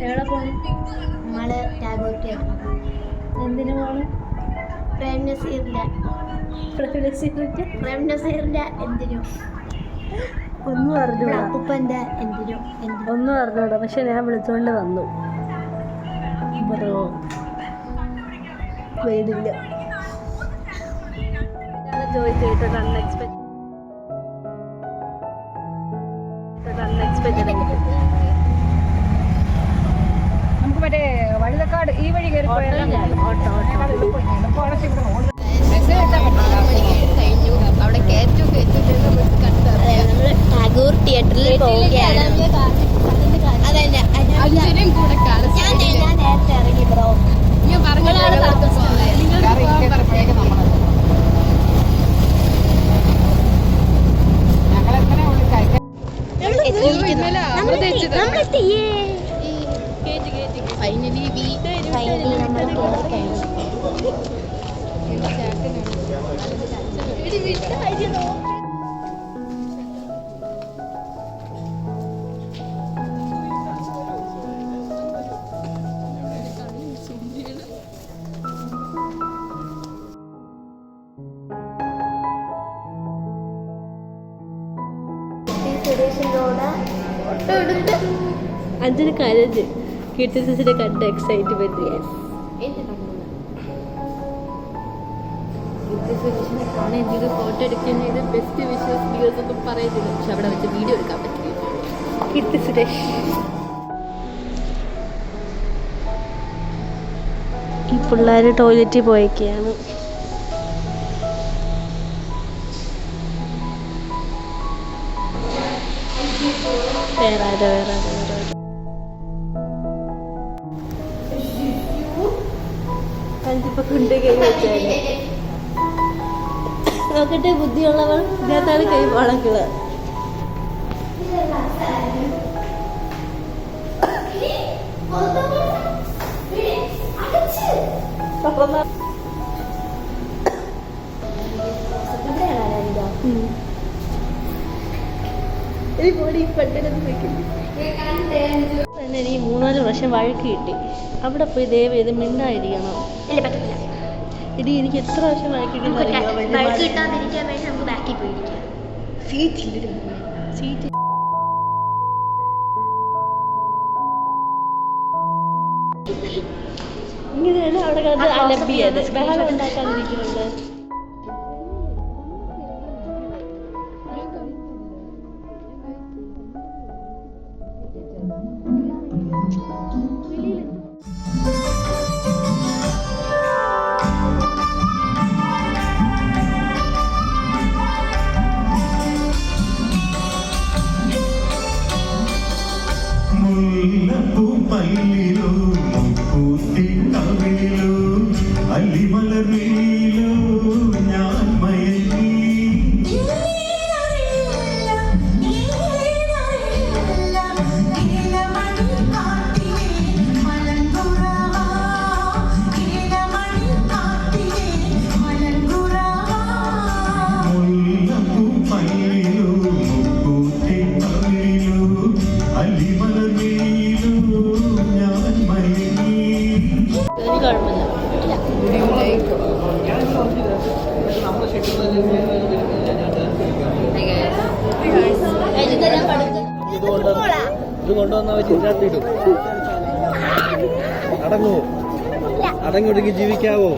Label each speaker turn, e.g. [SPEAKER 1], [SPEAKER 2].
[SPEAKER 1] എവിടെ പോകണം? നമ്മള് ടാഗോർ തിയേറ്റർ.
[SPEAKER 2] എന്തിനു പോകണം?
[SPEAKER 1] പ്രേം നസീറിന്റെ എന്തിനോ
[SPEAKER 2] ഒന്നും അറിഞ്ഞൂടാ.
[SPEAKER 1] അപ്പൂപ്പന്റെ എന്തിനോ
[SPEAKER 2] ഒന്നും അറിഞ്ഞൂടാ. പക്ഷെ ഞാൻ വിളിച്ചോണ്ട് വന്നു. ബ്രോ പേടില്ല. ജോയി ചെയ്തിട്ട് അൺഎക്സ്പെക്ടഡ്
[SPEAKER 3] നമുക്ക് മറ്റേ വഴുതക്കാട് ഈ വഴി കയറി പോയാലും
[SPEAKER 1] ടാഗോർ തിയേറ്ററിൽ പോവുകയാണ്. ഞാൻ നേരത്തെ ഇറങ്ങി ബ്രോ. ഫൈനലി നമ്മൾ
[SPEAKER 2] അഞ്ചിന് കരഞ്ഞ് കീർത്തിസിനെ കണ്ട എക്സൈറ്റ്മെന്റ്.
[SPEAKER 1] കാണാൻ ഫോട്ടോ എടുക്കുന്നത് ബെസ്റ്റ് വിഷ്വൽസ് വീഡിയോസ് ഒക്കെ പറയുന്നില്ല. പക്ഷെ അവിടെ വെച്ച് വീഡിയോ എടുക്കാൻ പറ്റില്ല.
[SPEAKER 2] കീർത്തി സുരേഷ് ഈ പിള്ളേർ ടോയ്ലറ്റിൽ പോയേക്കാണ്. വേറെ അഞ്ചിപ്പോ കൊണ്ട് കൈ വെച്ചാല് നോക്കട്ടെ. ബുദ്ധിയുള്ളവൾ ഇതിനകത്താണ് കൈ വളങ്ങള്. എനിക്ക് 3-4 വർഷം വഴക്ക് കിട്ടി. അവിടെ പോയി ദയവ് ചെയ്ത് മിണ്ടായിരിക്കണം. ഇനി എനിക്ക് എത്ര പ്രാവശ്യം വഴക്ക് സീറ്റ് ഇങ്ങനെയാണ് അവിടെ കിടന്ന് അലമ്പിയത്. ബഹളം ഉണ്ടാക്കാതിരിക്കുന്നുണ്ട്.
[SPEAKER 4] ഇത് കൊണ്ടുവന്ന ചിന്താത്തിടും. അടങ്ങൂ, അടങ്ങൊടുങ്ങി ജീവിക്കാവോ?